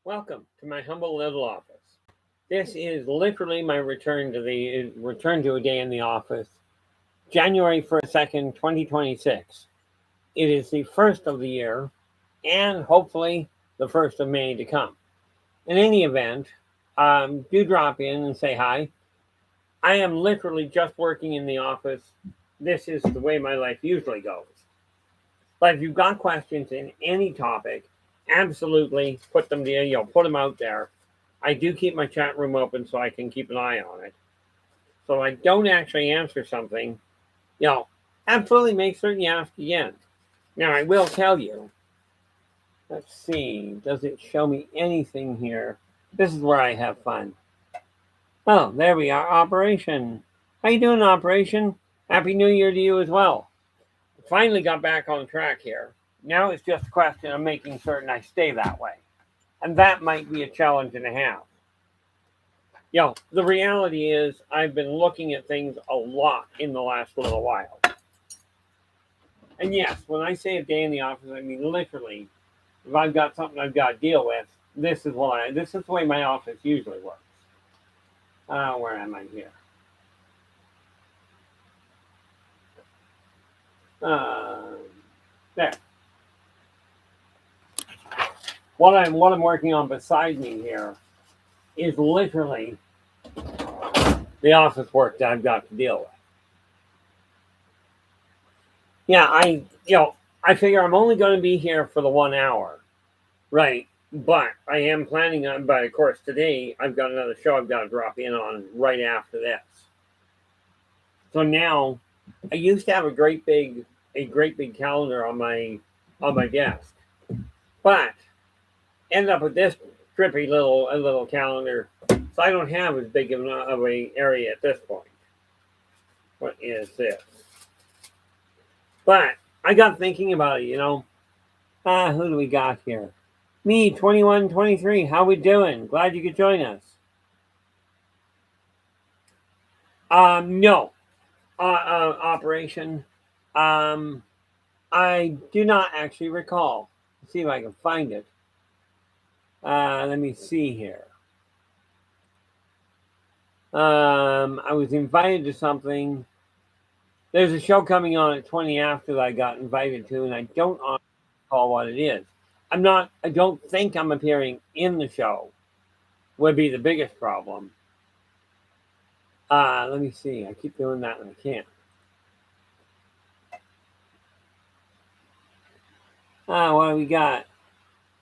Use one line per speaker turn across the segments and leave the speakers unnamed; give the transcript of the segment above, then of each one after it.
Welcome to my humble little office. This is literally my return to a day in the office, January 2nd, 2026. It is the first of the year, and hopefully the first of many to come. In any event, do drop in and say hi. I am literally just working in the office. This is the way my life usually goes. But if you've got questions in any topic, absolutely put them out there. I do keep my chat room open so I can keep an eye on it. So if I don't actually answer something, you know, absolutely make certain you ask again. Now I will tell you. Let's see, does it show me anything here? This is where I have fun. Oh, there we are, Operation. How you doing, Operation? Happy New Year to you as well. Finally got back on track here. Now it's just a question of making certain I stay that way. And that might be a challenge and a half. The reality is I've been looking at things a lot in the last little while. And yes, when I say a day in the office, I mean literally, if I've got something I've got to deal with, this is the way my office usually works. Where am I here? There. What I'm working on beside me here is literally the office work that I've got to deal with. Yeah, I figure I'm only going to be here for the 1 hour, right? But I am planning on. But of course, today I've got another show I've got to drop in on right after this. So now, I used to have a great big calendar on my desk, but end up with this trippy little calendar, so I don't have as big of a area at this point. What is this? But I got thinking about it, who do we got here? Me, 2123. How we doing? Glad you could join us. No. Operation. I do not actually recall. Let's see if I can find it. Let me see here. I was invited to something. There's a show coming on at 20 after that I got invited to, and I don't recall what it is. I don't think I'm appearing in the show, would be the biggest problem. Let me see. I keep doing that and I can't. What do we got?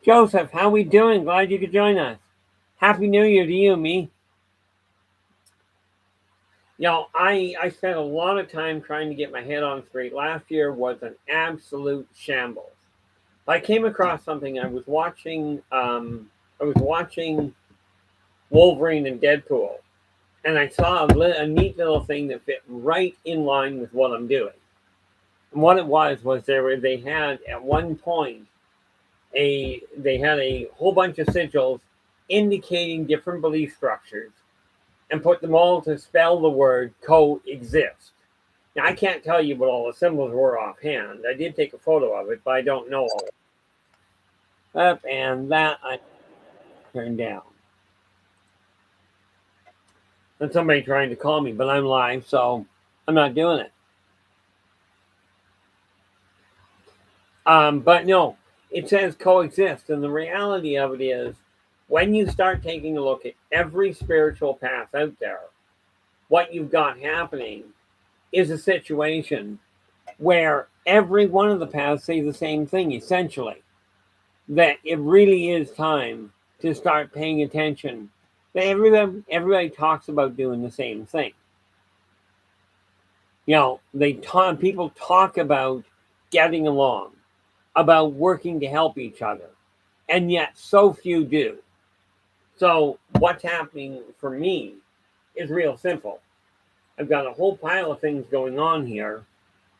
Joseph, how we doing? Glad you could join us. Happy New Year to you, me. I spent a lot of time trying to get my head on straight. Last year was an absolute shambles. I came across something. I was watching Wolverine and Deadpool, and I saw a neat little thing that fit right in line with what I'm doing. And what it was they had at one point they had a whole bunch of sigils indicating different belief structures and put them all to spell the word coexist. Now, I can't tell you what all the symbols were offhand. I did take a photo of it, but I don't know all of it. Up and that I turned down. And somebody trying to call me, but I'm live, so I'm not doing it. But no, it says coexist, and the reality of it is, when you start taking a look at every spiritual path out there, what you've got happening is a situation where every one of the paths say the same thing, essentially. That it really is time to start paying attention. That everybody talks about doing the same thing. People talk about getting along, about working to help each other, and yet so few do. So what's happening for me is real simple. I've got a whole pile of things going on here.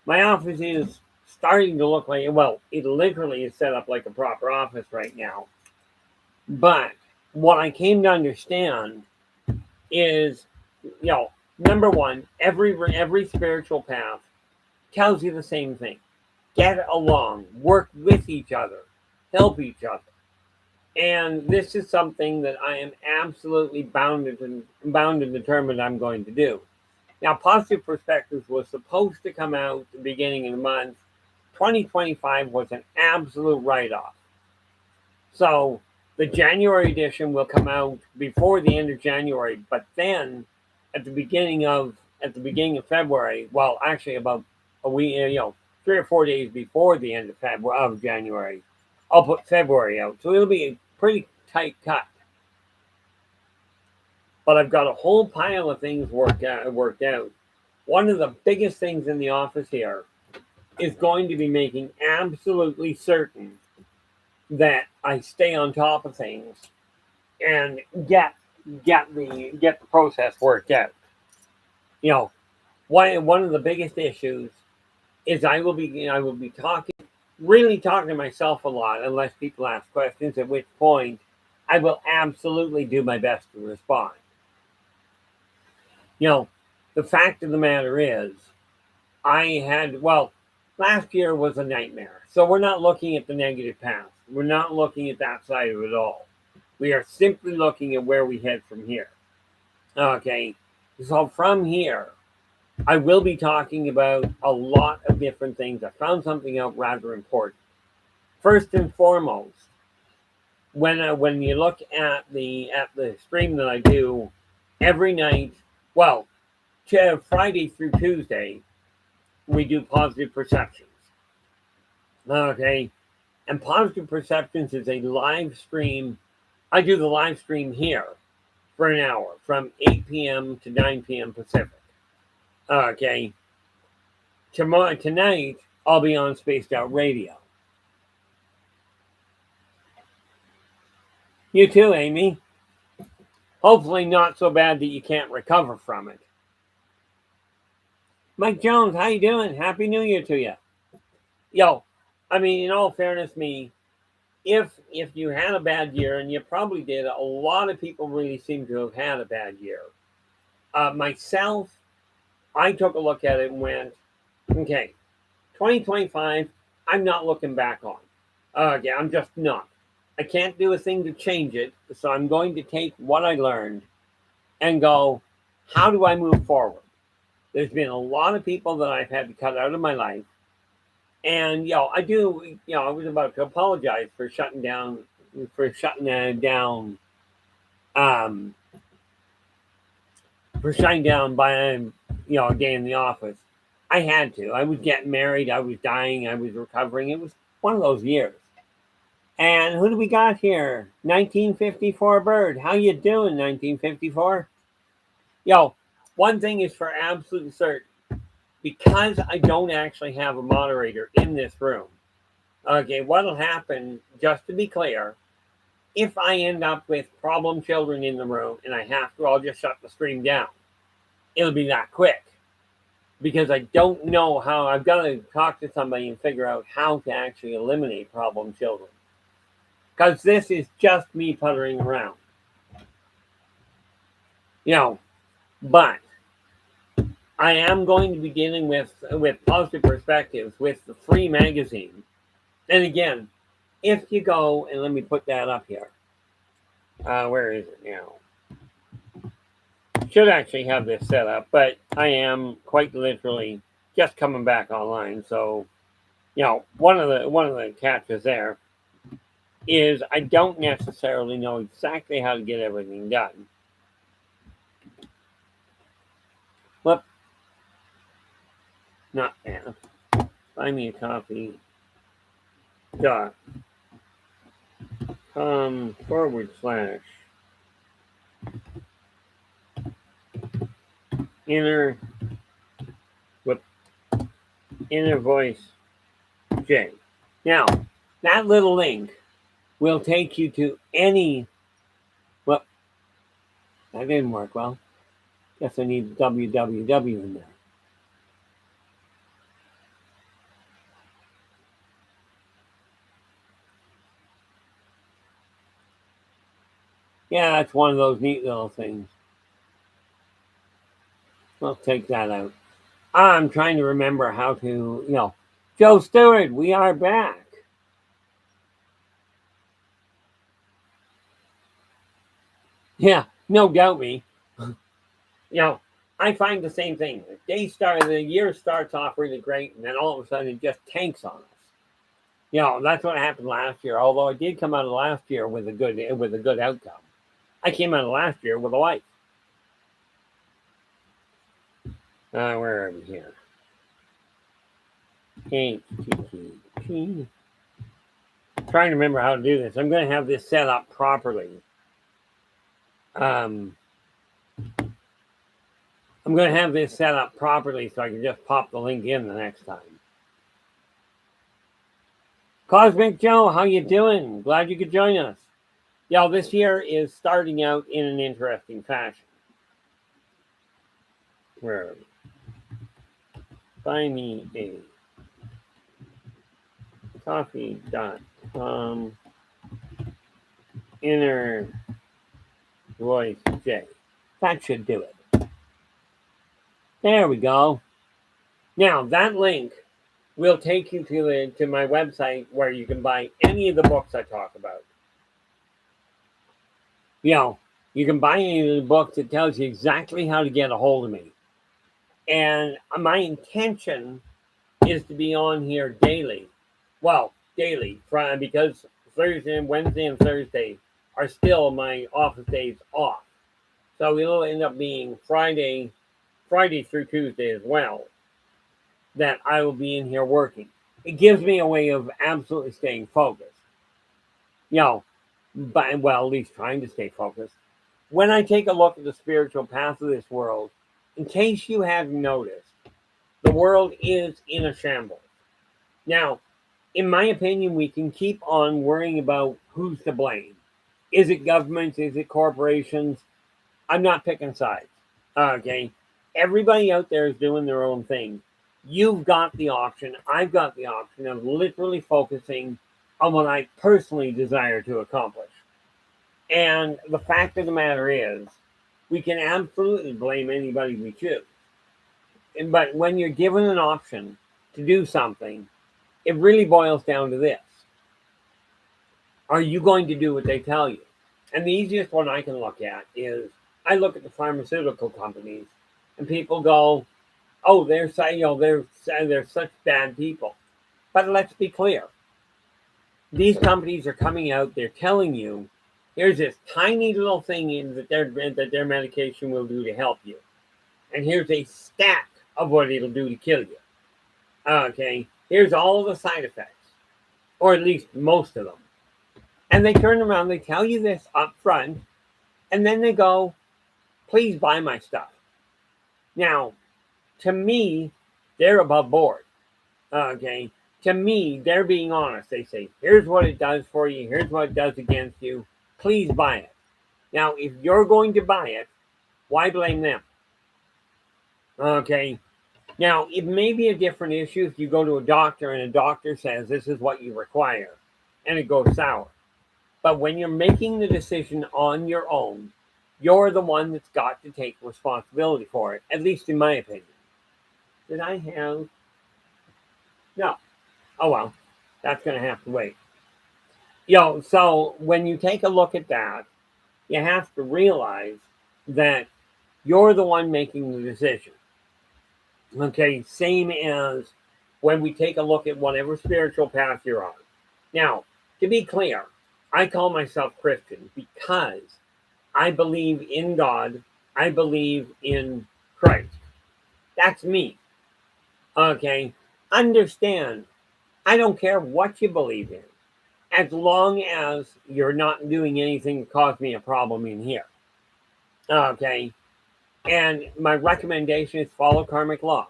My office is starting to look like, it literally is set up like a proper office right now. But what I came to understand is, number one, every spiritual path tells you the same thing. Get along, work with each other, help each other. And this is something that I am absolutely bound and determined I'm going to do. Now, Positive Perspectives was supposed to come out at the beginning of the month. 2025 was an absolute write-off. So the January edition will come out before the end of January, but then at the beginning of February, well, actually about a week, 3 or 4 days before the end of January, I'll put February out. So it'll be a pretty tight cut. But I've got a whole pile of things worked out. One of the biggest things in the office here is going to be making absolutely certain that I stay on top of things and get the process worked out. You know, one of the biggest issues is I will be really talking to myself a lot unless people ask questions, at which point I will absolutely do my best to respond. You know, the fact of the matter is last year was a nightmare. So we're not looking at the negative past. We're not looking at that side of it all. We are simply looking at where we head from here. Okay. So from here, I will be talking about a lot of different things. I found something out rather important. First and foremost, when you look at the stream that I do every night, well, Friday through Tuesday, we do Positive Perceptions. Okay. And Positive Perceptions is a live stream. I do the live stream here for an hour from 8 p.m. to 9 p.m. Pacific. Okay. Tonight, I'll be on Spaced Out Radio. You too, Amy. Hopefully not so bad that you can't recover from it. Mike Jones, how you doing? Happy New Year to you. Yo, I mean, in all fairness, if you had a bad year, and you probably did, a lot of people really seem to have had a bad year. Myself, I took a look at it and went, okay, 2025, I'm not looking back on. Yeah, I'm just not. I can't do a thing to change it, so I'm going to take what I learned and go, how do I move forward? There's been a lot of people that I've had to cut out of my life. And, I was about to apologize for shutting down by, a day in the office. I had to. I was getting married. I was dying. I was recovering. It was one of those years. And who do we got here? 1954 Bird. How you doing, 1954? One thing is for absolute certain. Because I don't actually have a moderator in this room. Okay, what'll happen, just to be clear, if I end up with problem children in the room and I have to, I'll just shut the stream down. It'll be that quick. Because I don't know how. I've got to talk to somebody and figure out how to actually eliminate problem children. Because this is just me puttering around. But I am going to be dealing with Positive Perspectives with the free magazine. And again, if you go, and let me put that up here. Where is it now? Should actually have this set up, but I am quite literally just coming back online. So, one of the catches there is I don't necessarily know exactly how to get everything done. Whoop. Not that. Buy me a coffee. .com / inner voice J. Now, that little link will take you to any. Well, that didn't work well. Guess I need www in there. Yeah, that's one of those neat little things. We'll take that out. I'm trying to remember how to, Joe Stewart, we are back. Yeah, no doubt me. I find the same thing. The year starts off really great, and then all of a sudden it just tanks on us. That's what happened last year. Although I did come out of last year with a good outcome. I came out of last year with a life. Where are we here? HTTP. Trying to remember how to do this. I'm going to have this set up properly. I'm going to have this set up properly so I can just pop the link in the next time. Cosmic Joe, how you doing? Glad you could join us. This year is starting out in an interesting fashion. Where are we? Find me a coffee.com inner voice J. That should do it. There we go. Now that link will take you to my website where you can buy any of the books I talk about. You can buy any of the books that tells you exactly how to get a hold of me. And my intention is to be on here daily. Well, daily, because Thursday, Wednesday, and Thursday are still my office days off. So it'll end up being Friday through Tuesday as well, that I will be in here working. It gives me a way of absolutely staying focused. At least trying to stay focused. When I take a look at the spiritual path of this world, in case you haven't noticed, the world is in a shambles. Now, in my opinion, we can keep on worrying about who's to blame. Is it governments? Is it corporations? I'm not picking sides. Okay? Everybody out there is doing their own thing. You've got the option, I've got the option of literally focusing on what I personally desire to accomplish. And the fact of the matter is, we can absolutely blame anybody we choose. But when you're given an option to do something, it really boils down to this. Are you going to do what they tell you? And the easiest one I can look at is, I look at the pharmaceutical companies, and people go, "Oh, they're such bad people." But let's be clear. These companies are coming out, they're telling you, here's this tiny little thing that their medication will do to help you. And here's a stack of what it'll do to kill you. Okay, here's all of the side effects, or at least most of them. And they turn around, they tell you this up front, and then they go, "Please buy my stuff." Now, to me, they're above board. Okay, to me, they're being honest. They say, here's what it does for you, here's what it does against you. Please buy it. Now, if you're going to buy it, why blame them? Okay. Now, it may be a different issue if you go to a doctor and a doctor says this is what you require, and it goes sour. But when you're making the decision on your own, you're the one that's got to take responsibility for it, at least in my opinion. Did I have? No. Oh, well, that's going to have to wait. So when you take a look at that, you have to realize that you're the one making the decision. Okay, same as when we take a look at whatever spiritual path you're on. Now, to be clear, I call myself Christian because I believe in God. I believe in Christ. That's me. Okay, understand, I don't care what you believe in, as long as you're not doing anything to cause me a problem in here. Okay, and my recommendation is follow karmic law.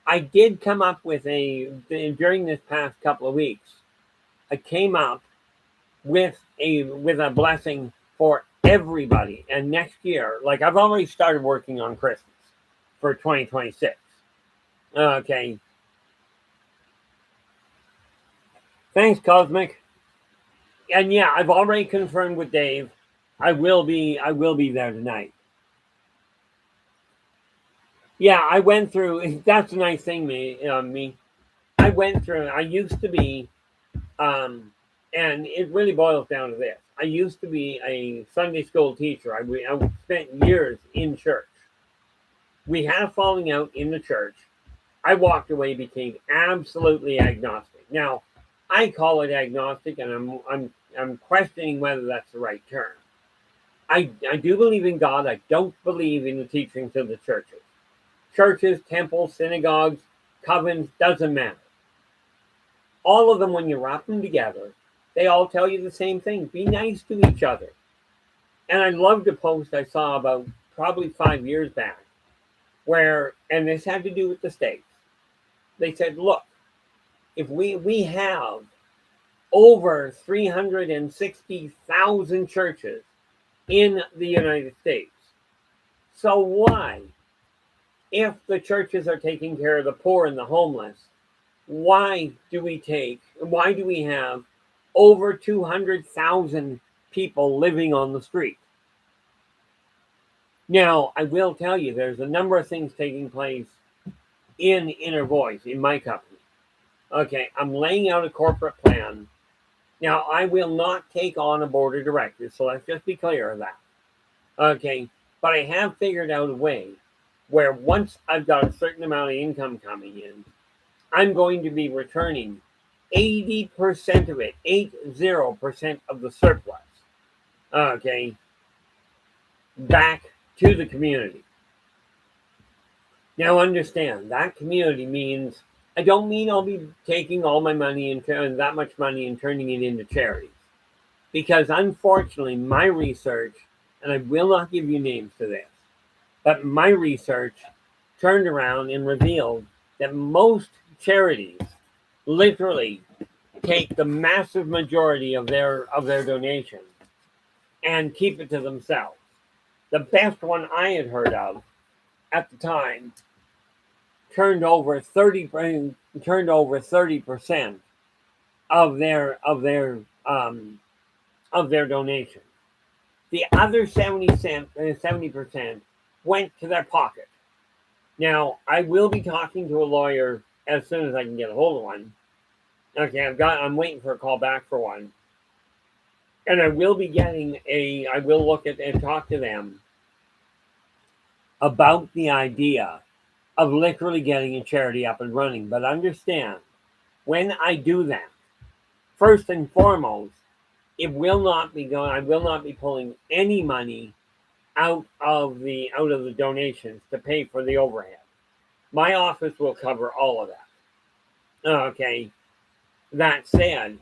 I did come up with during this past couple of weeks, I came up with a blessing for everybody. And next year, like I've already started working on Christmas for 2026. Okay. Thanks, Cosmic. And yeah, I've already confirmed with Dave. I will be there tonight. Yeah, I went through. That's a nice thing, me. I went through. I used to be And it really boils down to this. I used to be a Sunday school teacher. I spent years in church. We had a falling out in the church. I walked away, became absolutely agnostic. Now, I call it agnostic, and I'm questioning whether that's the right term. I do believe in God. I don't believe in the teachings of the churches. Churches, temples, synagogues, covens, doesn't matter. All of them, when you wrap them together, they all tell you the same thing. Be nice to each other. And I loved a post I saw about probably 5 years back where, and this had to do with the States. They said, look, if we have over 360,000 churches in the United States, so why, if the churches are taking care of the poor and the homeless, why do we have over 200,000 people living on the street? Now, I will tell you, there's a number of things taking place in Inner Voice, in my company. Okay, I'm laying out a corporate plan. Now, I will not take on a board of directors, so let's just be clear of that. Okay, but I have figured out a way where once I've got a certain amount of income coming in, I'm going to be returning 80% of it, 80% of the surplus, okay, back to the community. Now understand, that community means, I don't mean I'll be taking all my money and that much money and turning it into charities. Because unfortunately, my research, and I will not give you names to this, but my research turned around and revealed that most charities literally take the massive majority of their donations and keep it to themselves. The best one I had heard of at the time turned over 30% of their donation. The other 70% went to their pocket. Now, I will be talking to a lawyer as soon as I can get a hold of one. Okay, I'm waiting for a call back for one. And I will look at and talk to them about the idea of literally getting a charity up and running. But understand, when I do that, first and foremost, I will not be pulling any money out of the donations to pay for the overhead. My office will cover all of that. Okay. That said,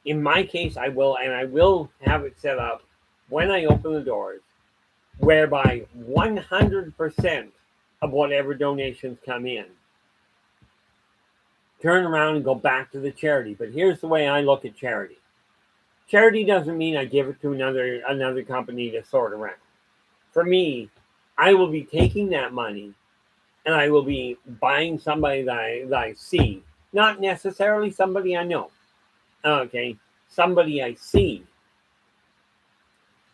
in my case, I will have it set up when I open the doors, whereby 100% of whatever donations come in turn around and go back to the charity. But here's the way I look at charity. Charity doesn't mean I give it to another company to sort around. For me, I will be taking that money and I will be buying somebody that I see, not necessarily somebody I know. Okay, somebody I see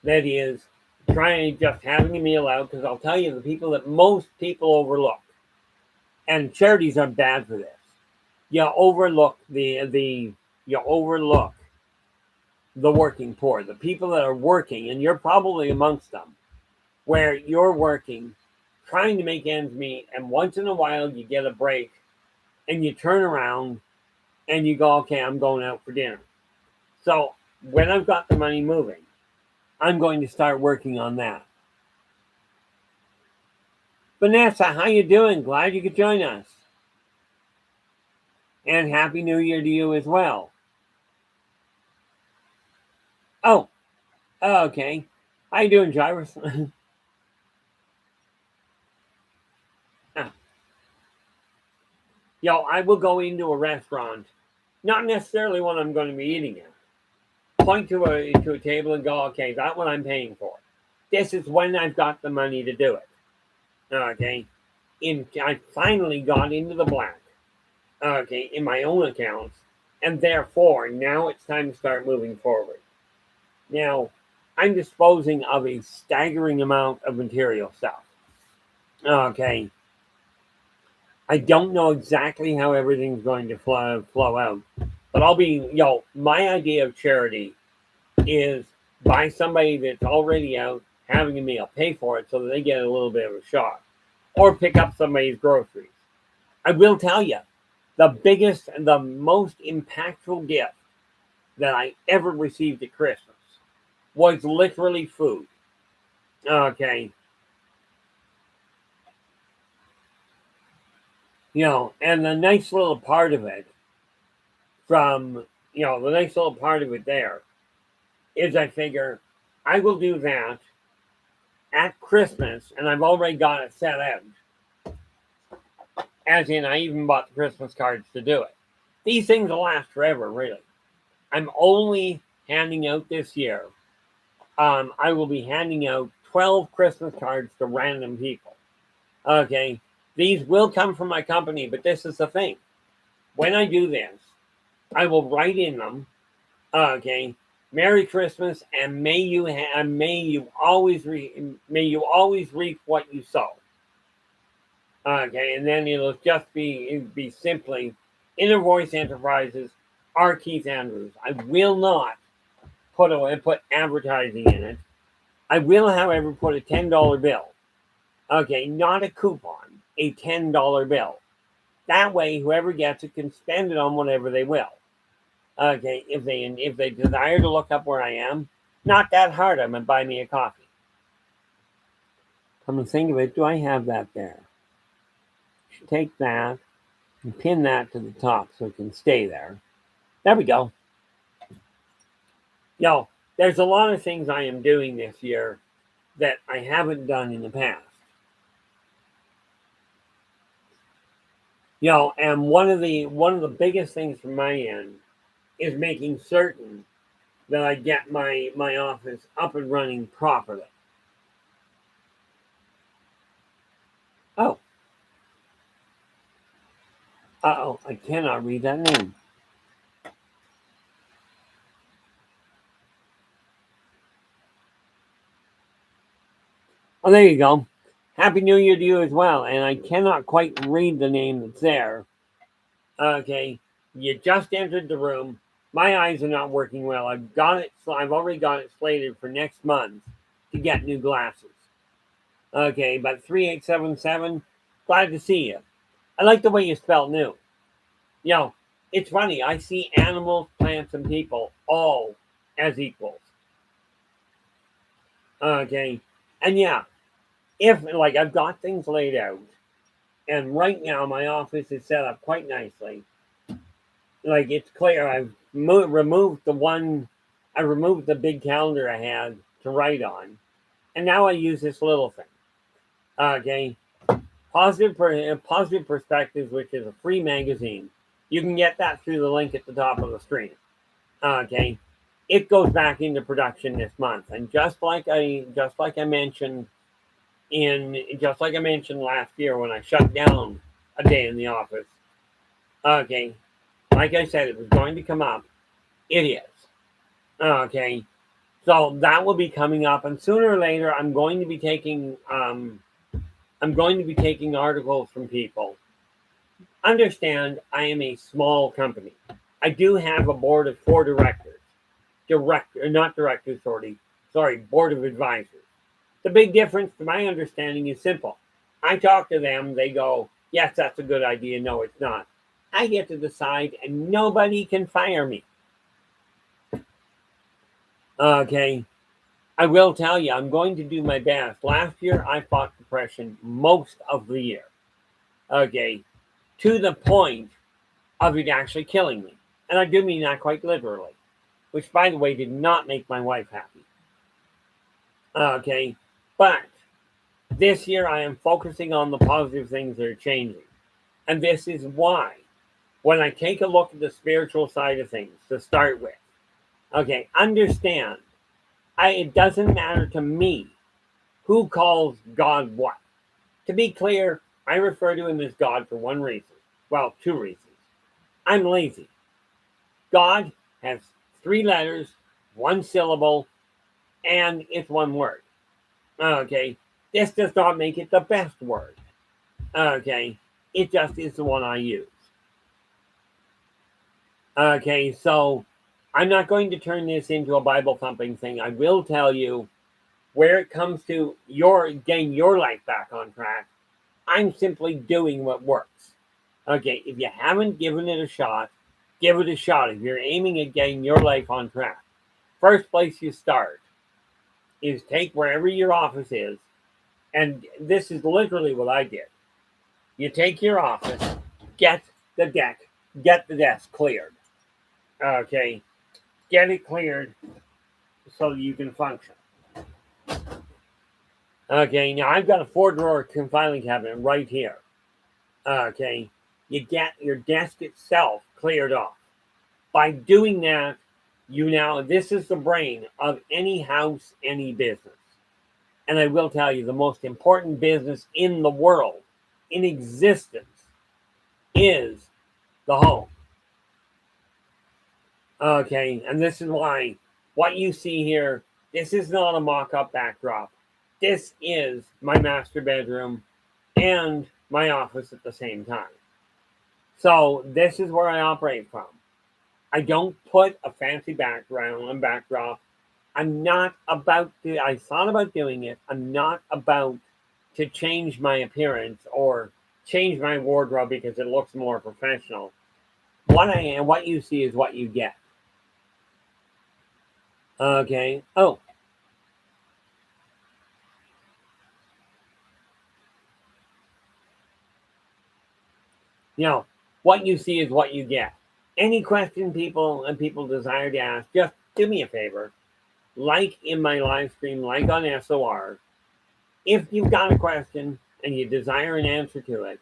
that is trying just having a meal out, because I'll tell you, the people that most people overlook, and charities are bad for this. You overlook the working poor, the people that are working, and you're probably amongst them, where you're working, trying to make ends meet, and once in a while you get a break, and you turn around and you go, okay, I'm going out for dinner. So when I've got the money moving, I'm going to start working on that. Vanessa, how you doing? Glad you could join us. And Happy New Year to you as well. Oh, okay. How you doing, Gyrus? Yo, I will go into a restaurant, not necessarily one I'm going to be eating at. Point to a table and go, okay, that one I'm paying for. This is when I've got the money to do it. Okay, I finally got into the black. Okay, in my own accounts, and therefore now it's time to start moving forward. Now, I'm disposing of a staggering amount of material stuff. Okay, I don't know exactly how everything's going to flow out, But my idea of charity is buy somebody that's already out having a meal, pay for it so that they get a little bit of a shock, or pick up somebody's groceries. I will tell you, the biggest and the most impactful gift that I ever received at Christmas was literally food. Okay. And the nice little part of it there is I figure I will do that at Christmas, and I've already got it set out. As in, I even bought the Christmas cards to do it. These things will last forever, really. I'm only handing out this year. I will be handing out 12 Christmas cards to random people. Okay. These will come from my company, but this is the thing. When I do this, I will write in them, okay, Merry Christmas, and may you always reap what you sow. Okay, and then it'll just be simply Inner Voice Enterprises, R. Keith Andrews. I will not put advertising in it. I will, however, put a $10 bill. Okay, not a coupon, a $10 bill. That way, whoever gets it can spend it on whatever they will. Okay, if they desire to look up where I am, not that hard. I'm gonna buy me a coffee. Come to think of it, do I have that there? Take that and pin that to the top so it can stay there. There we go. There's a lot of things I am doing this year that I haven't done in the past. And one of the biggest things from my end is making certain that I get my office up and running properly. Oh. I cannot read that name. Oh, there you go. Happy New Year to you as well. And I cannot quite read the name that's there. Okay, you just entered the room. My eyes are not working well. I've already got it slated for next month to get new glasses. Okay, but 3877, glad to see you. I like the way you spell new. It's funny. I see animals, plants, and people all as equals. Okay, and if I've got things laid out, and right now my office is set up quite nicely. It's clear I've removed the big calendar I had to write on, and now I use this little thing. Okay, Positive Perspectives, which is a free magazine. You can get that through the link at the top of the screen. Okay, it goes back into production this month, and just like I mentioned last year when I shut down a day in the office. Okay, like I said, it was going to come up. It is. Okay, so that will be coming up, and sooner or later, I'm going to be taking articles from people. Understand, I am a small company. I do have a board of 4 directors. Board of advisors. The big difference, to my understanding, is simple. I talk to them, they go, yes, that's a good idea. No, it's not. I get to decide, and nobody can fire me. Okay. I will tell you, I'm going to do my best. Last year, I fought depression most of the year. Okay. To the point of it actually killing me. And I do mean that quite literally. Which, by the way, did not make my wife happy. Okay. But this year, I am focusing on the positive things that are changing. And this is why, when I take a look at the spiritual side of things to start with, okay, understand, it doesn't matter to me who calls God what. To be clear, I refer to him as God for one reason. Well, 2 reasons. I'm lazy. God has 3 letters, 1 syllable, and it's 1 word. Okay, this does not make it the best word. Okay, it just is the one I use. Okay, so I'm not going to turn this into a Bible thumping thing. I will tell you where it comes to getting your life back on track. I'm simply doing what works. Okay, if you haven't given it a shot, give it a shot. If you're aiming at getting your life on track, first place you start is take wherever your office is, and this is literally what I did. You take your office, get the desk cleared. Okay, get it cleared so you can function. Okay, now I've got a 4-drawer filing cabinet right here. Okay, you get your desk itself cleared off. By doing that, this is the brain of any house, any business. And I will tell you, the most important business in the world, in existence, is the home. Okay, and this is why what you see here, this is not a mock-up backdrop. This is my master bedroom and my office at the same time. So this is where I operate from. I don't put a fancy background and backdrop. I'm not about to, I thought about doing it. I'm not about to change my appearance or change my wardrobe because it looks more professional. What you see is what you get. Okay. Oh. What you see is what you get. Any question people desire to ask, just do me a favor. Like in my live stream, like on SOR. If you've got a question and you desire an answer to it,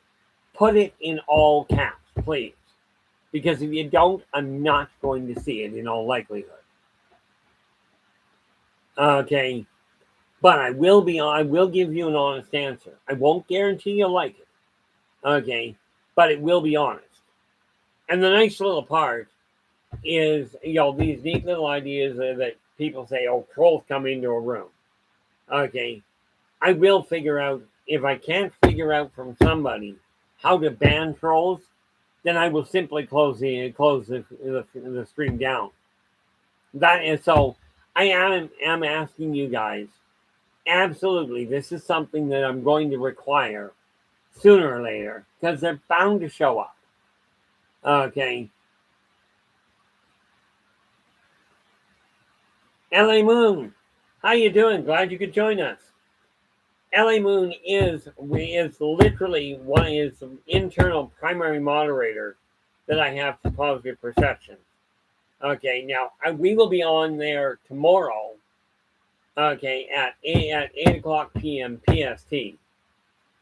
put it in all caps, please. Because if you don't, I'm not going to see it in all likelihood. Okay. But I will give you an honest answer. I won't guarantee you'll like it. Okay. But it will be honest. And the nice little part is, these neat little ideas that people say, oh, trolls come into a room. Okay. I will figure out, if I can't figure out from somebody how to ban trolls, then I will simply close the stream down. That is so. I am asking you guys. Absolutely, this is something that I'm going to require sooner or later because they're bound to show up. Okay. LA Moon, how you doing? Glad you could join us. LA Moon is literally is the internal primary moderator that I have for Positive Perception. Okay, now we will be on there tomorrow. Okay, at 8 o'clock p.m. PST.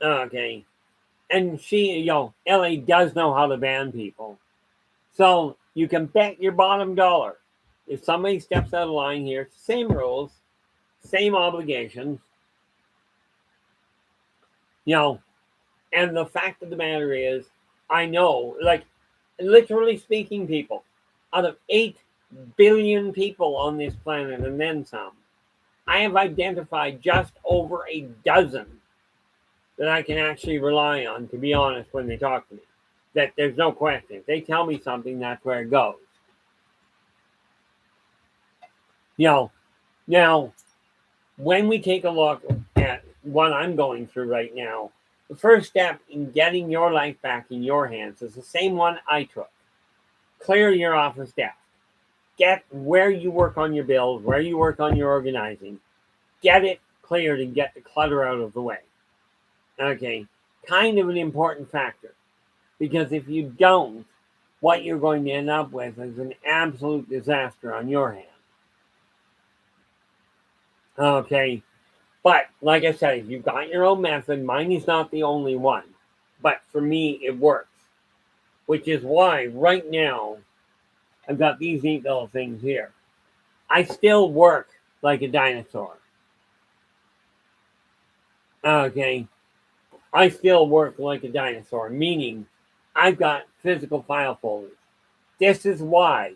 Okay, and LA does know how to ban people, so you can bet your bottom dollar if somebody steps out of line here, same rules, same obligations. And the fact of the matter is, I know, like, literally speaking, people, out of 8 billion people on this planet and then some, I have identified just over a dozen that I can actually rely on, to be honest, when they talk to me. That there's no question. If they tell me something, that's where it goes. Now, when we take a look at what I'm going through right now, the first step in getting your life back in your hands is the same one I took. Clear your office desk. Get where you work on your bills, where you work on your organizing. Get it cleared and get the clutter out of the way. Okay, kind of an important factor. Because if you don't, what you're going to end up with is an absolute disaster on your hands. Okay, but like I said, if you've got your own method, mine is not the only one. But for me, it works. Which is why right now, I've got these neat little things here. I still work like a dinosaur. Okay, I still work like a dinosaur, meaning I've got physical file folders. This is why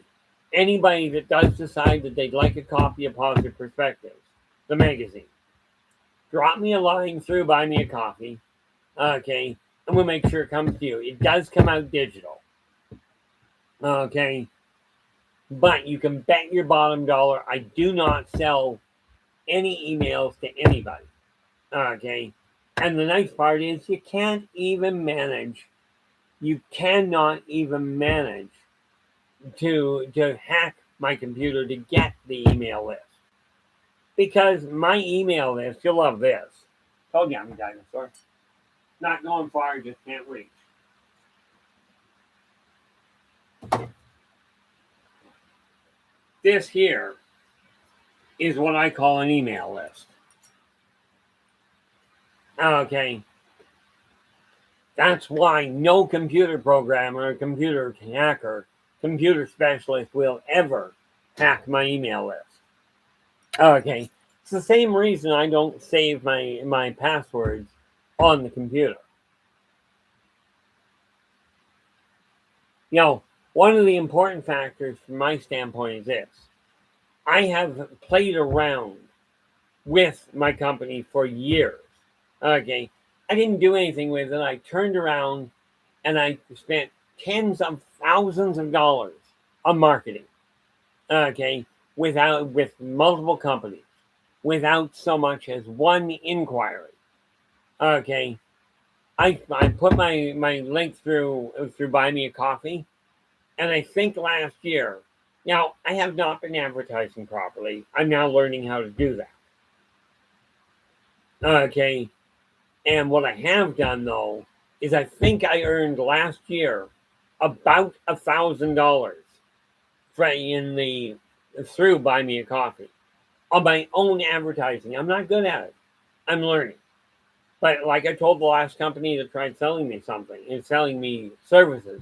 anybody that does decide that they'd like a copy of Positive Perspectives, the magazine, drop me a line through, buy me a coffee. Okay, and we'll make sure it comes to you. It does come out digital. Okay, But you can bet your bottom dollar I do not sell any emails to anybody. Okay. And the nice part is you cannot even manage to hack my computer to get the email list. Because my email list, you'll love this. Told you I'm a dinosaur. Not going far, just can't reach. This here is what I call an email list. Okay. That's why no computer programmer, computer hacker, computer specialist will ever hack my email list. Okay. It's the same reason I don't save my passwords on the computer. You know, one of the important factors from my standpoint is this. I have played around with my company for years. Okay. I didn't do anything with it. I turned around and I spent tens of thousands of dollars on marketing. Okay. With multiple companies, without so much as one inquiry. Okay. I put my link through Buy Me a Coffee, and I think last year. Now, I have not been advertising properly. I'm now learning how to do that. Okay. And what I have done, though, is I think I earned last year about $1,000 through Buy Me a Coffee on my own advertising. I'm not good at it. I'm learning. But like I told the last company that tried selling me something and selling me services,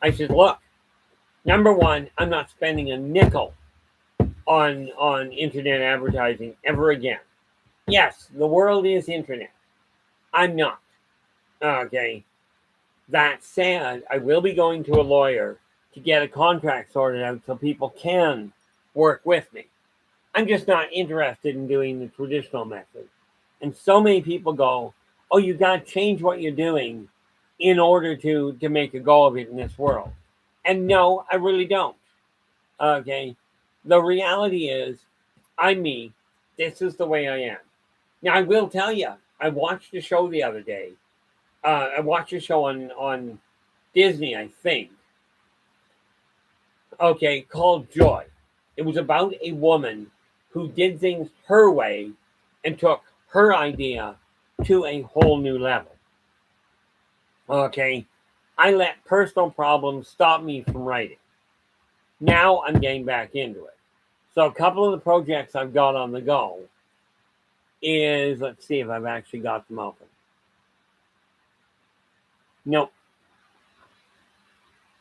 I said, look, number one, I'm not spending a nickel on internet advertising ever again. Yes, the world is internet. I'm not. Okay. That said, I will be going to a lawyer to get a contract sorted out so people can work with me. I'm just not interested in doing the traditional method. And so many people go, oh, you got to change what you're doing in order to make a go of it in this world. And no, I really don't. Okay. The reality is, I'm me. This is the way I am. Now, I will tell you, I watched a show the other day. I watched a show on Disney, I think. Okay, called Joy. It was about a woman who did things her way and took her idea to a whole new level. Okay, I let personal problems stop me from writing. Now I'm getting back into it. So a couple of the projects I've got on the go is, let's see if I've actually got them open. Nope.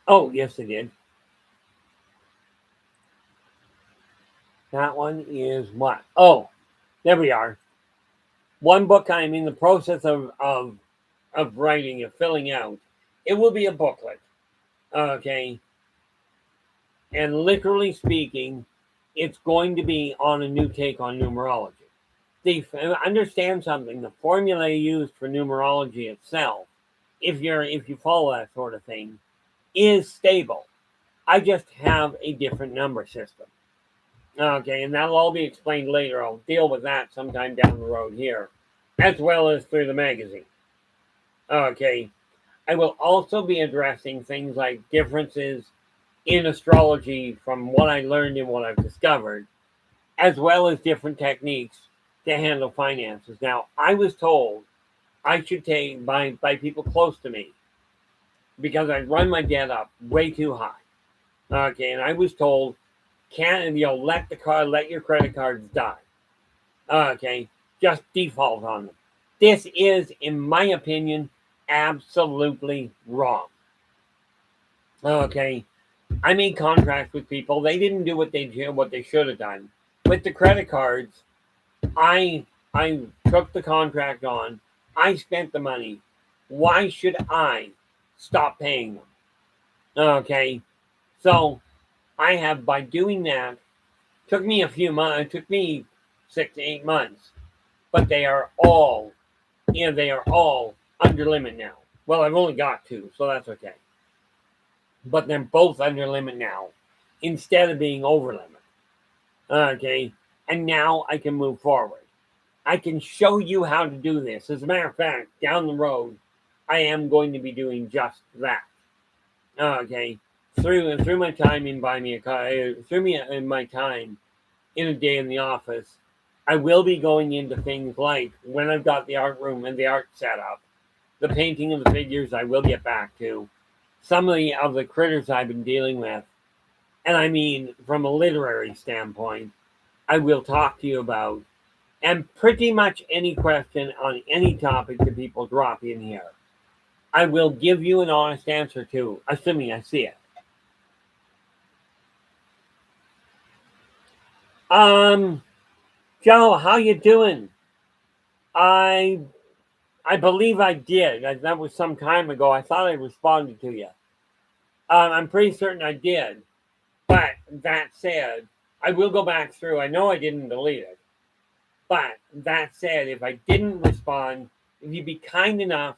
Oh, yes, I did. That one is what? Oh, there we are. One book I'm in the process of writing, of filling out. It will be a booklet. Okay. And literally speaking, it's going to be on a new take on numerology. Understand something, the formula used for numerology itself, if you follow that sort of thing, is stable. I just have a different number system. Okay, and that'll all be explained later. I'll deal with that sometime down the road here, as well as through the magazine. Okay, I will also be addressing things like differences in astrology from what I learned and what I've discovered, as well as different techniques to handle finances. Now, I was told I should take by people close to me because I run my debt up way too high. Okay, and I was told, let your credit cards die. Okay, just default on them. This is, in my opinion, absolutely wrong. Okay, I made contracts with people. They didn't do what they should have done. With the credit cards, I took the contract on. I spent the money. Why should I stop paying them? Okay, so I have, by doing that, took me a few months. It took me 6 to 8 months, but they are all under limit now. Well, I've only got 2, so that's okay. But they're both under limit now. instead of being over limit. Okay. And now I can move forward. I can show you how to do this. As a matter of fact, down the road, I am going to be doing just that. Okay. Through my time in Buy Me a Car, my time in a day in the office, I will be going into things like when I've got the art room and the art set up, the painting of the figures I will get back to, some of the critters I've been dealing with, and I mean from a literary standpoint, I will talk to you about, and pretty much any question on any topic that people drop in here, I will give you an honest answer to, assuming I see it. Joe, how you doing? I believe I did. That was some time ago. I thought I responded to you. I'm pretty certain I did. But that said, I will go back through. I know I didn't delete it. But that said, if I didn't respond, if you'd be kind enough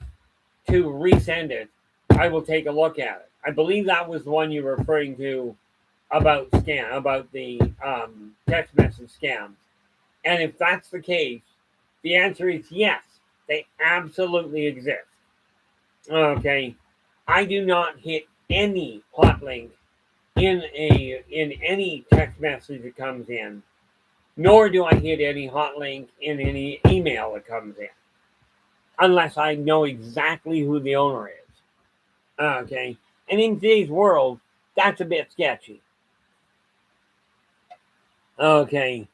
to resend it, I will take a look at it. I believe that was the one you were referring to about the text message scams. And if that's the case, the answer is yes, they absolutely exist. Okay, I do not hit any hot link in any text message that comes in, nor do I hit any hot link in any email that comes in, unless I know exactly who the owner is. Okay, and in today's world, that's a bit sketchy. Okay,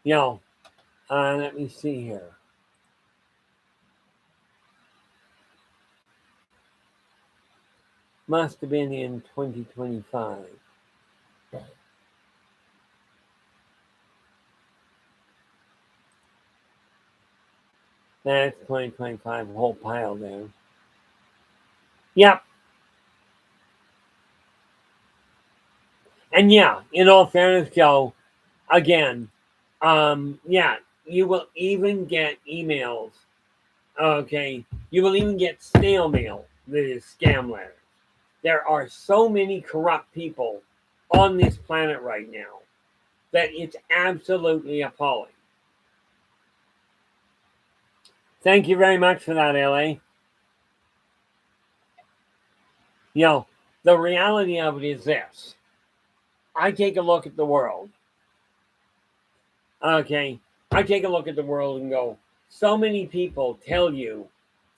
let me see here. Must have been in 2025. That's 2025, a whole pile there. Yep. And yeah, in all fairness, Joe, again, you will even get emails. Okay, you will even get snail mail that is scam letters. There are so many corrupt people on this planet right now that it's absolutely appalling. Thank you very much for that, LA. The reality of it is this. I take a look at the world. Okay, I take a look at the world and go, so many people tell you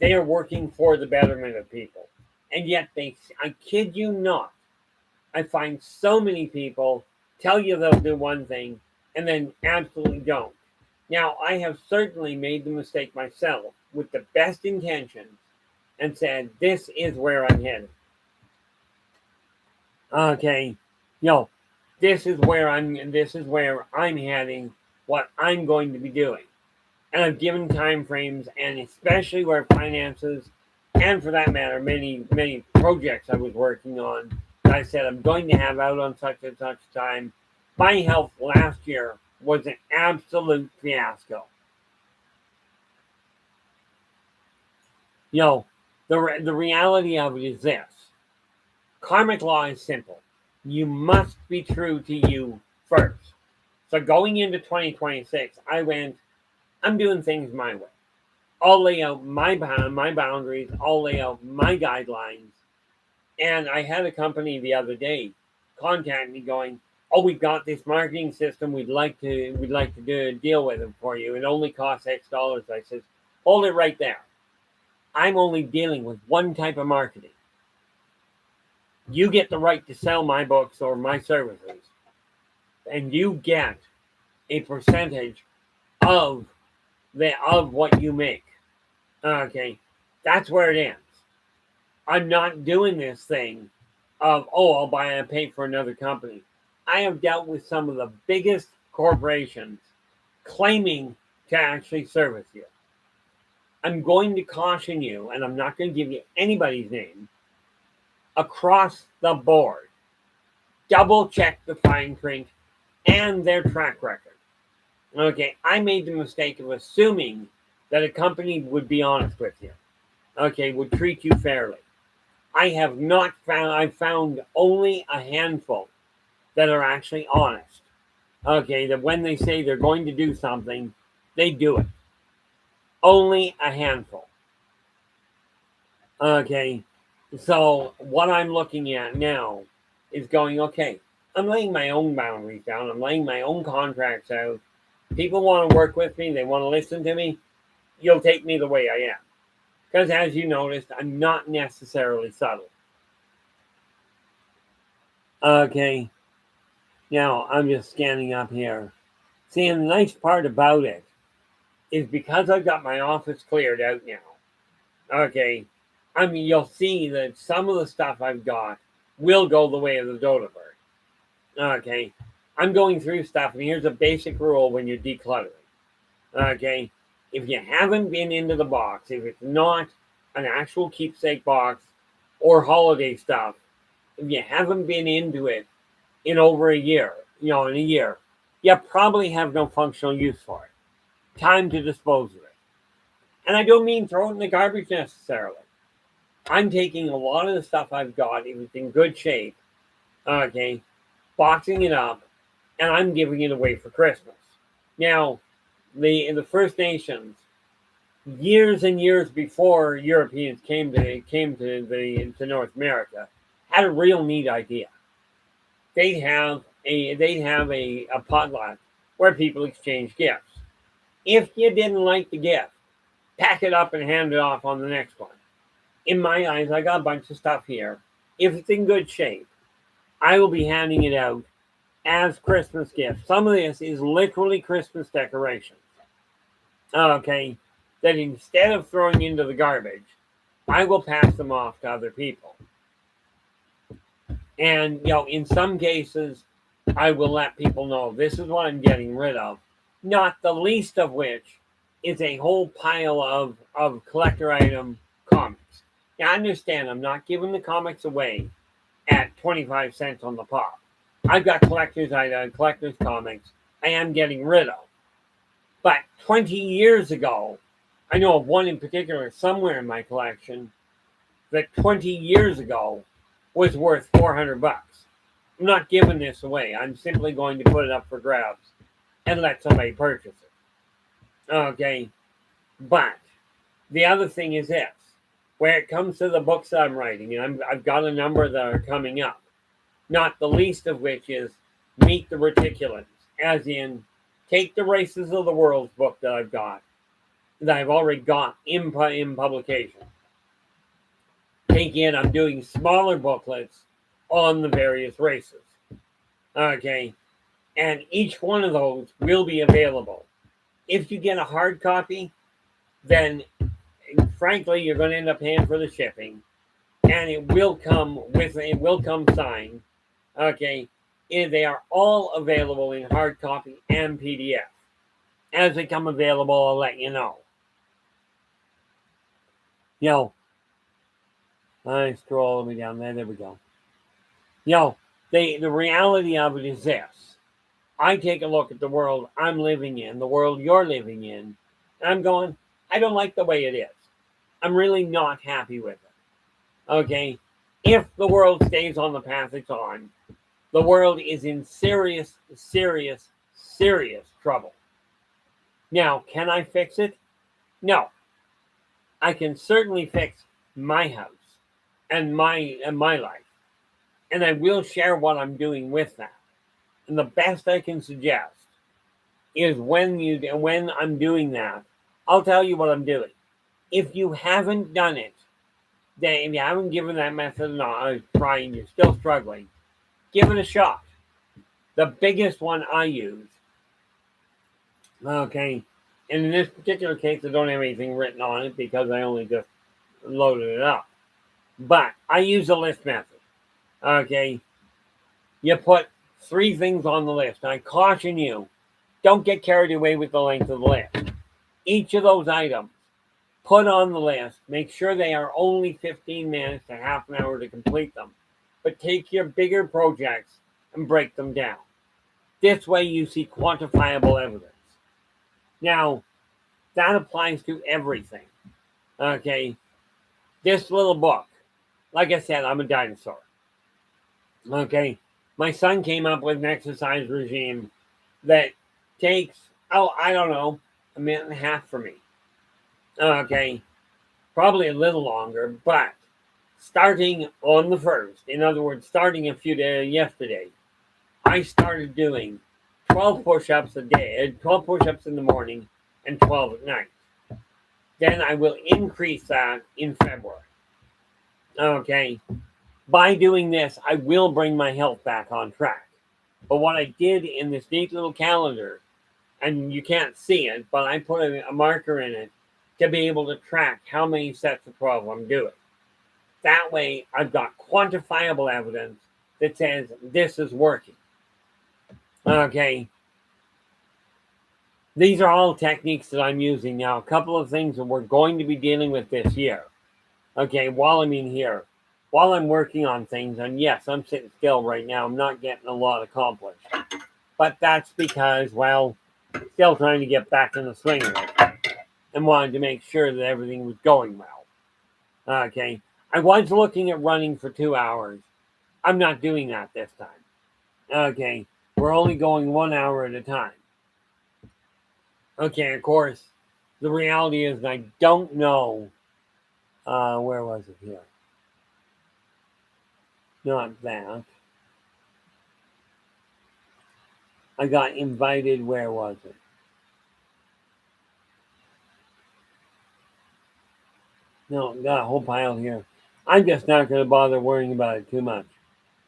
they are working for the betterment of people. And yet I kid you not, I find so many people tell you they'll do one thing and then absolutely don't. Now, I have certainly made the mistake myself with the best intentions and said, this is where I'm headed. Okay, this is where I'm heading, what I'm going to be doing. And I've given time frames, and especially where finances, and for that matter, many projects I was working on, I said I'm going to have out on such and such time. My health last year was an absolute fiasco. The reality of it is this. Karmic law is simple. You must be true to you first. So going into 2026, I'm doing things my way. I'll lay out my boundaries. I'll lay out my guidelines. And I had a company the other day contact me going, "Oh, we've got this marketing system. We'd like to do a deal with it for you. It only costs X dollars." I said, "Hold it right there. I'm only dealing with one type of marketing. You get the right to sell my books or my services, and you get a percentage of what you make." Okay, that's where it ends. I'm not doing this thing of, I'll buy and pay for another company. I have dealt with some of the biggest corporations claiming to actually service you. I'm going to caution you, and I'm not going to give you anybody's name, across the board. Double check the fine print and their track record. Okay, I made the mistake of assuming that a company would be honest with you. Okay, would treat you fairly. I've found only a handful that are actually honest. Okay, that when they say they're going to do something, they do it. Only a handful. Okay, so what I'm looking at now is going, okay, I'm laying my own boundaries down. I'm laying my own contracts out. People want to work with me. They want to listen to me. You'll take me the way I am. Because as you noticed, I'm not necessarily subtle. Okay, now I'm just scanning up here. See, and the nice part about it is because I've got my office cleared out now. Okay, I mean, you'll see that some of the stuff I've got will go the way of the dodo bird. Okay, I'm going through stuff, and here's a basic rule when you're decluttering. Okay, if you haven't been into the box, if it's not an actual keepsake box or holiday stuff, if you haven't been into it in over a year, in a year, you probably have no functional use for it. Time to dispose of it. And I don't mean throw it in the garbage necessarily. I'm taking a lot of the stuff I've got, if it's in good shape, okay, boxing it up, and I'm giving it away for Christmas. Now, the First Nations, years and years before Europeans came to North America, had a real neat idea. They'd have a potluck where people exchange gifts. If you didn't like the gift, pack it up and hand it off on the next one. In my eyes, I got a bunch of stuff here. If it's in good shape, I will be handing it out as Christmas gifts. Some of this is literally Christmas decorations. Okay, that instead of throwing into the garbage, I will pass them off to other people. And, in some cases, I will let people know this is what I'm getting rid of. Not the least of which is a whole pile of collector item comics. Now, understand, I'm not giving the comics away at 25 cents on the pop. I've got collector's comics I am getting rid of. But 20 years ago, I know of one in particular somewhere in my collection that 20 years ago was worth $400. I'm not giving this away. I'm simply going to put it up for grabs and let somebody purchase it. Okay, but the other thing is this. When it comes to the books I'm writing, and I've got a number that are coming up, not the least of which is Meet the Reticulans, as in take the Races of the World book that I've got, that I've already got in publication. Take it, I'm doing smaller booklets on the various races. Okay, and each one of those will be available. If you get a hard copy, then frankly, you're going to end up paying for the shipping, and it will come signed. Okay, and they are all available in hard copy and PDF. As they come available, I'll let you know. I scroll all the way down there. There we go. The reality of it is this. I take a look at the world I'm living in, the world you're living in, and I'm going, I don't like the way it is. I'm really not happy with it. Okay? If the world stays on the path it's on, the world is in serious, serious, serious trouble. Now, can I fix it? No. I can certainly fix my house and my life. And I will share what I'm doing with that. And the best I can suggest is when I'm doing that, I'll tell you what I'm doing. If you haven't done it, then if you haven't given that method a try and you're still struggling, give it a shot. The biggest one I use, okay, and in this particular case, I don't have anything written on it because I only just loaded it up. But I use a list method. Okay, you put 3 things on the list. I caution you, don't get carried away with the length of the list. Each of those items, put on the list. Make sure they are only 15 minutes to half an hour to complete them. But take your bigger projects and break them down. This way you see quantifiable evidence. Now, that applies to everything. Okay, this little book, like I said, I'm a dinosaur. Okay, My son came up with an exercise regime that takes, I don't know, a minute and a half for me. Okay, probably a little longer, but starting on the 1st, in other words, starting a few days yesterday, I started doing 12 push-ups a day, 12 push-ups in the morning and 12 at night. Then I will increase that in February. Okay, by doing this, I will bring my health back on track. But what I did in this neat little calendar, and you can't see it, but I put a marker in it to be able to track how many sets of 12 I'm doing. That way, I've got quantifiable evidence that says this is working. Okay. These are all techniques that I'm using now. A couple of things that we're going to be dealing with this year. Okay, while I'm in here, while I'm working on things, and yes, I'm sitting still right now. I'm not getting a lot accomplished. But that's because, well, still trying to get back in the swing of it and wanted to make sure that everything was going well. Okay, I was looking at running for 2 hours. I'm not doing that this time. Okay, we're only going 1 hour at a time. Okay, of course, the reality is I don't know. Where was it here? Not that. I got invited. Where was it? No, got a whole pile here. I'm just not going to bother worrying about it too much.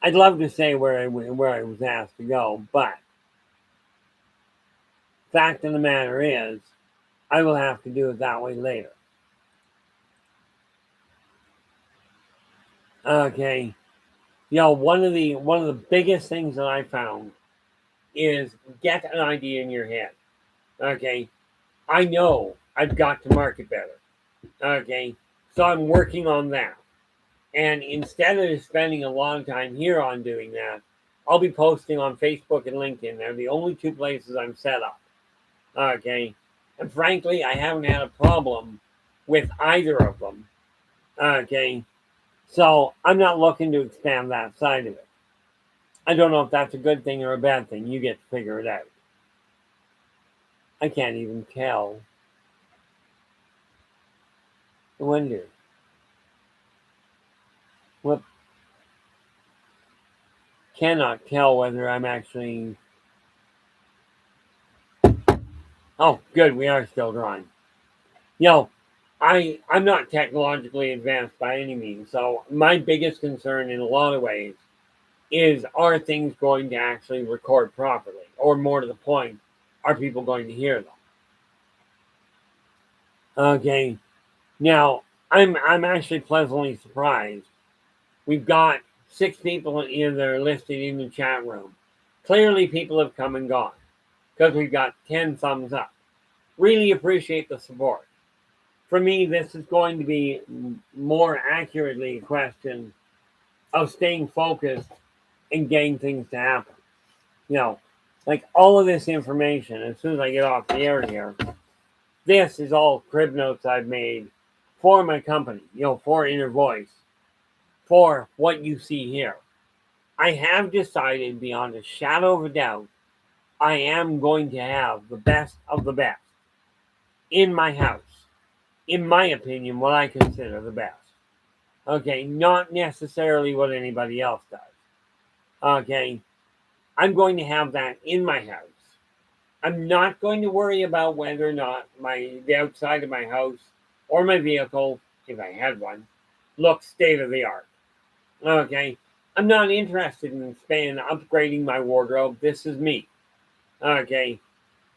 I'd love to say where I was asked to go, but fact of the matter is, I will have to do it that way later. Okay, one of the biggest things that I found is get an idea in your head. Okay, I know I've got to market better. Okay, so I'm working on that. And instead of spending a long time here on doing that, I'll be posting on Facebook and LinkedIn. They're the only two places I'm set up. Okay, and frankly, I haven't had a problem with either of them. Okay, so I'm not looking to expand that side of it. I don't know if that's a good thing or a bad thing. You get to figure it out. I can't even tell. I wonder. What? Cannot tell whether I'm actually. Oh, good. We are still drawing. I'm not technologically advanced by any means. So my biggest concern in a lot of ways is, are things going to actually record properly? Or more to the point, are people going to hear them? Okay. Now, I'm actually pleasantly surprised. We've got 6 people in there listed in the chat room. Clearly people have come and gone because we've got 10 thumbs up. Really appreciate the support. For me, this is going to be more accurately a question of staying focused and getting things to happen. Like all of this information, as soon as I get off the air here, this is all crib notes I've made for my company, for Inner Voice, for what you see here. I have decided beyond a shadow of a doubt, I am going to have the best of the best in my house. In my opinion, what I consider the best. Okay, not necessarily what anybody else does. Okay, I'm going to have that in my house. I'm not going to worry about whether or not the outside of my house or my vehicle, if I had one, looks state of the art. Okay, I'm not interested in upgrading my wardrobe. This is me. Okay,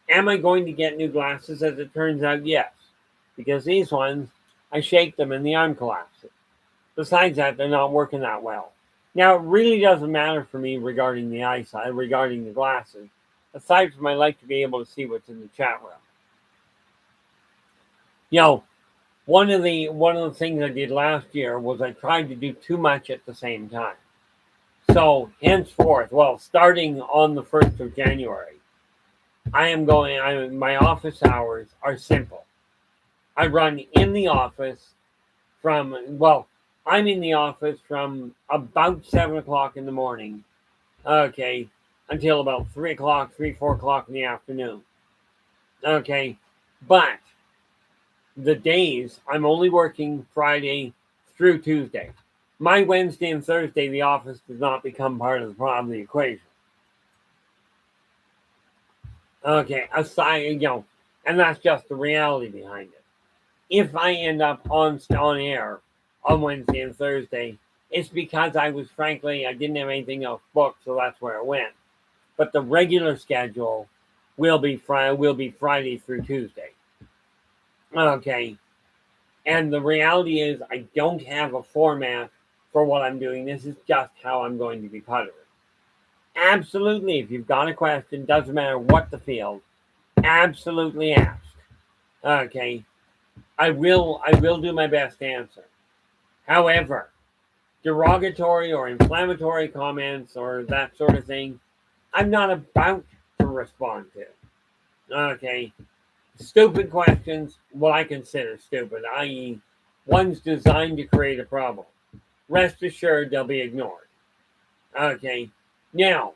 am I going to get new glasses? As it turns out, yes, because these ones, I shake them and the arm collapses. Besides that, they're not working that well. Now, it really doesn't matter for me regarding the eyesight, regarding the glasses. Aside from I like to be able to see what's in the chat room. One of the things I did last year was I tried to do too much at the same time. So henceforth, starting on the 1st of January, my office hours are simple. I run in the office I'm in the office from about 7 o'clock in the morning Okay, until about 3 o'clock, 3, 4 o'clock in the afternoon. Okay, but the days I'm only working Friday through Tuesday. My Wednesday and Thursday, the office does not become part of the equation. Okay, aside, and that's just the reality behind it. If I end up on air on Wednesday and Thursday, it's because I didn't have anything else booked, so that's where it went. But the regular schedule will be Friday through Tuesday. Okay, and the reality is I don't have a format for what I'm doing. This is just how I'm going to be puttering. Absolutely, if you've got a question, doesn't matter what the field, absolutely ask. Okay, I will do my best to answer. However, derogatory or inflammatory comments or that sort of thing, I'm not about to respond to. Okay, stupid questions, what I consider stupid, i.e., one's designed to create a problem. Rest assured they'll be ignored. Okay, now,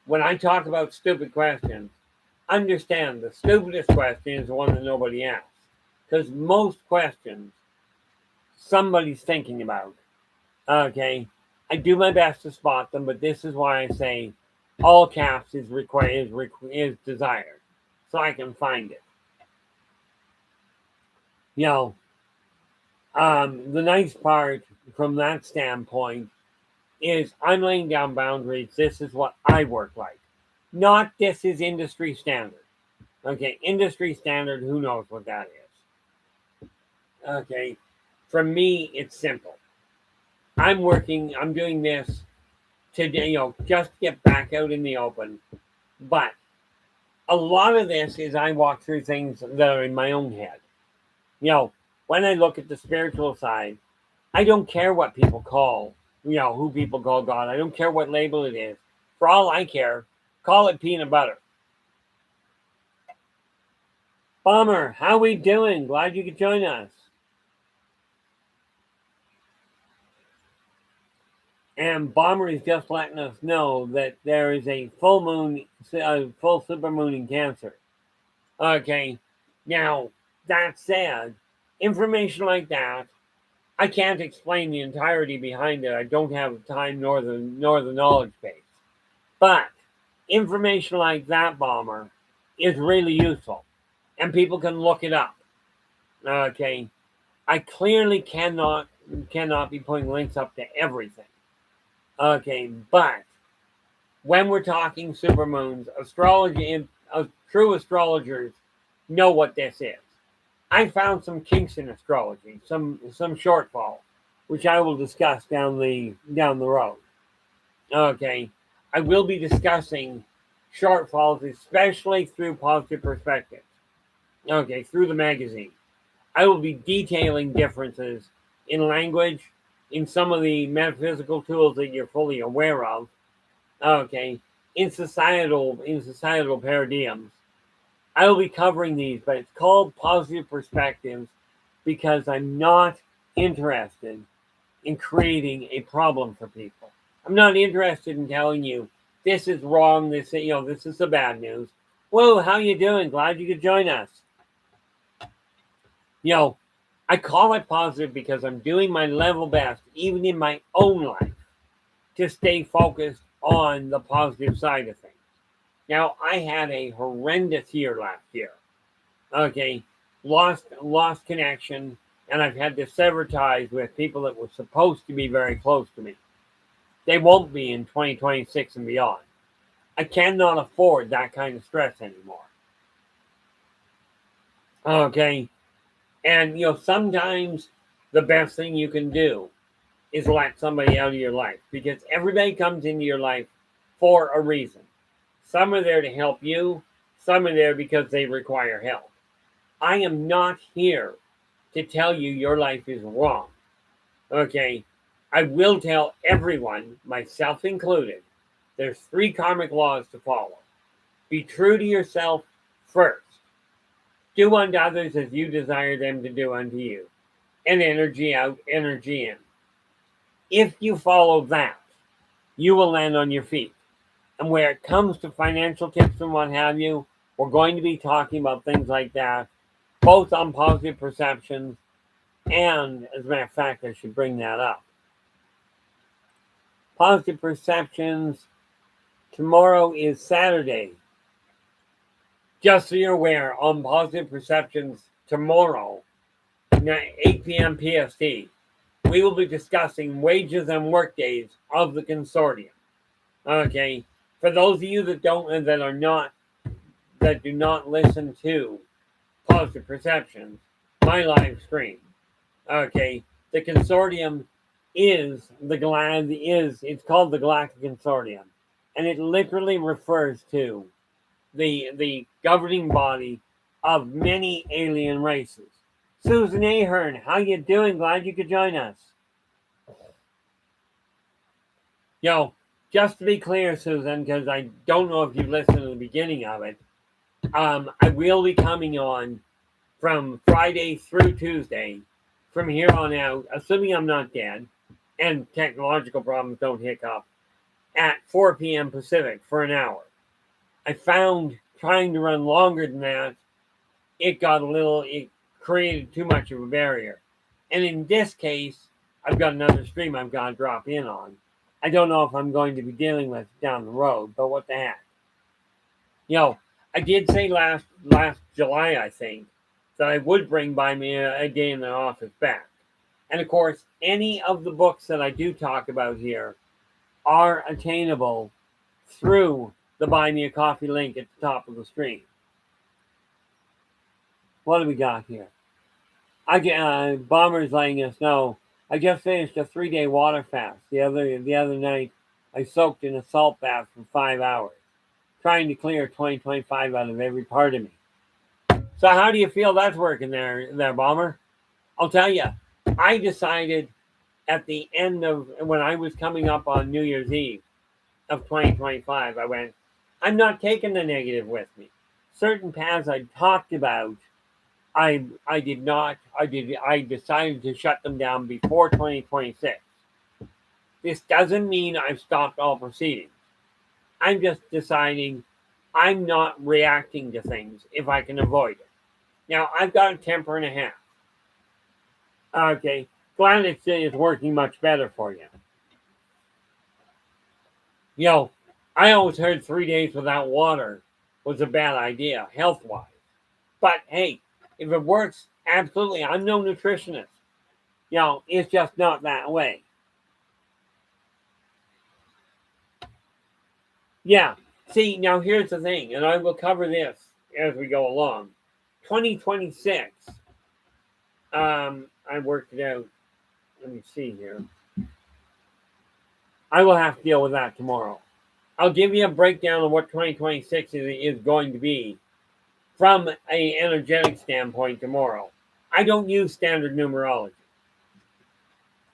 when I talk about stupid questions, understand the stupidest question is the one that nobody asks. Because most questions somebody's thinking about. Okay, I do my best to spot them, but this is why I say all caps is desired, so I can find it. You know, the nice part from that standpoint is I'm laying down boundaries. This is what I work like, not this is industry standard. Okay, industry standard. Who knows what that is? Okay, for me, it's simple. I'm doing this today, just to get back out in the open. But a lot of this is I walk through things that are in my own head. When I look at the spiritual side, I don't care what people call, who people call God. I don't care what label it is. For all I care, call it peanut butter. Bomber, how we doing? Glad you could join us. And Bomber is just letting us know that there is a full supermoon in Cancer. Okay, now that said, information like that, I can't explain the entirety behind it. I don't have the time nor the knowledge base. But information like that, Bomber, is really useful, and people can look it up. Okay, I clearly cannot be putting links up to everything. Okay, but when we're talking supermoons, astrology and true astrologers know what this is. I found some kinks in astrology, some shortfall, which I will discuss down the road. Okay, I will be discussing shortfalls, especially through Positive Perspectives. Okay, through the magazine, I will be detailing differences in language, in some of the metaphysical tools that you're fully aware of. Okay, in societal paradigms. I will be covering these, but it's called Positive Perspectives because I'm not interested in creating a problem for people. I'm not interested in telling you this is wrong. This is the bad news. Whoa, how you doing? Glad you could join us. I call it positive because I'm doing my level best, even in my own life, to stay focused on the positive side of things. Now, I had a horrendous year last year. Okay, lost connection, and I've had to sever ties with people that were supposed to be very close to me. They won't be in 2026 and beyond. I cannot afford that kind of stress anymore. Okay, and sometimes the best thing you can do is let somebody out of your life, because everybody comes into your life for a reason. Some are there to help you, some are there because they require help. I am not here to tell you your life is wrong. Okay, I will tell everyone, myself included, there's 3 karmic laws to follow. Be true to yourself first. Do unto others as you desire them to do unto you. And energy out, energy in. If you follow that, you will land on your feet. And where it comes to financial tips and what have you, we're going to be talking about things like that, both on positive perceptions and, as a matter of fact, I should bring that up. Positive perceptions, tomorrow is Saturday. Just so you're aware, on positive perceptions tomorrow, 8 p.m. PST, we will be discussing wages and workdays of the consortium. Okay, for those of you that do not listen to positive perceptions, my live stream. Okay, the consortium it's called the Galactic Consortium, and it literally refers to the governing body of many alien races. Susan Ahern, how you doing? Glad you could join us. Just to be clear, Susan, because I don't know if you listened to the beginning of it, I will be coming on from Friday through Tuesday, from here on out, assuming I'm not dead, and technological problems don't hiccup, at 4 p.m. Pacific for an hour. I found trying to run longer than that, it created too much of a barrier. And in this case, I've got another stream I've got to drop in on. I don't know if I'm going to be dealing with down the road, but what the heck. I did say last July, I think, that I would bring Buy Me a Day in the Office back. And of course, any of the books that I do talk about here are attainable through the Buy Me a Coffee link at the top of the stream. What do we got here? Bomber's letting us know. I just finished a 3-day water fast. The other night, I soaked in a salt bath for 5 hours, trying to clear 2025 out of every part of me. So how do you feel that's working there, Bomber? I'll tell you, I decided at the end of when I was coming up on New Year's Eve of 2025, I went, I'm not taking the negative with me. Certain paths I talked about, I decided to shut them down before 2026. This doesn't mean I've stopped all proceedings. I'm just deciding I'm not reacting to things if I can avoid it. Now, I've got a temper and a half. Okay, glad it's working much better for you. I always heard 3 days without water was a bad idea, health-wise. But hey, if it works, absolutely. I'm no nutritionist. It's just not that way. Yeah. See, now here's the thing, and I will cover this as we go along. 2026. I worked it out. Let me see here. I will have to deal with that tomorrow. I'll give you a breakdown of what 2026 is going to be from an energetic standpoint tomorrow. I don't use standard numerology.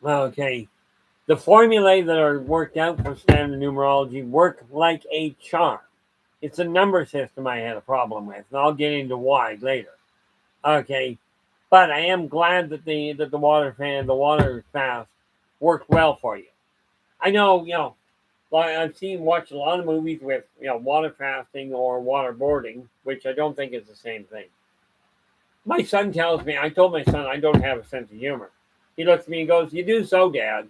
Okay. The formulae that are worked out for standard numerology work like a charm. It's a number system I had a problem with, and I'll get into why later. Okay. But I am glad that the water fast worked well for you. I know, I've watched a lot of movies with, water fasting or waterboarding, which I don't think is the same thing. My son tells me, I told my son I don't have a sense of humor. He looks at me and goes, you do so, Dad.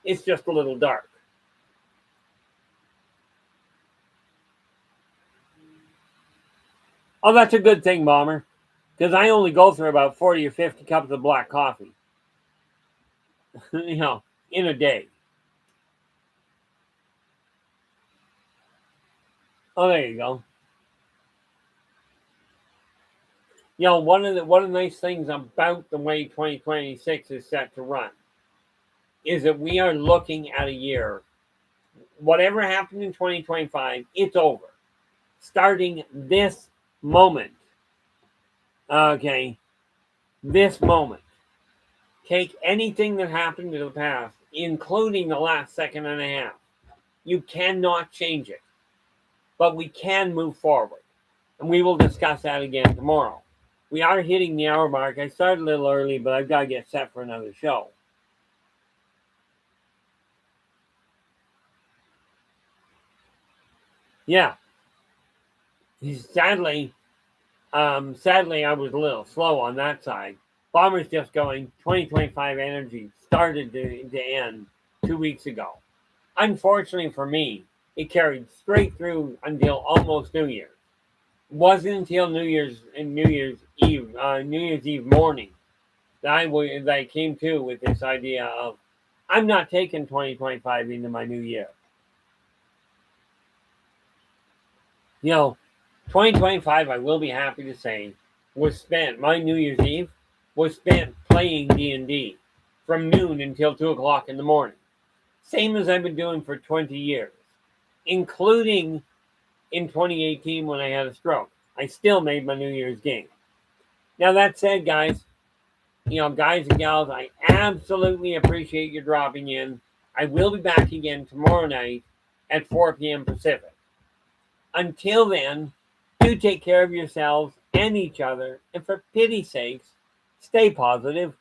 It's just a little dark. Oh, that's a good thing, Bomber, because I only go through about 40 or 50 cups of black coffee, in a day. Oh, there you go. One of the nice things about the way 2026 is set to run is that we are looking at a year. Whatever happened in 2025, it's over. Starting this moment. Okay. This moment. Take anything that happened in the past, including the last second and a half. You cannot change it. But we can move forward. And we will discuss that again tomorrow. We are hitting the hour mark. I started a little early, but I've got to get set for another show. Yeah. Sadly, I was a little slow on that side. Bomber's just going 2025 energy started to end 2 weeks ago. Unfortunately for me, it carried straight through until almost New Year's. Wasn't until New Year's Eve morning that I came to with this idea of I'm not taking 2025 into my new year. 2025, I will be happy to say, was spent. My New Year's Eve was spent playing D&D from noon until 2 o'clock in the morning, same as I've been doing for 20 years, including in 2018 when I had a stroke. I still made my New Year's game. Now that said, guys and gals, I absolutely appreciate you dropping in. I will be back again tomorrow night at 4 p.m. Pacific. Until then, do take care of yourselves and each other, and for pity's sakes, stay positive.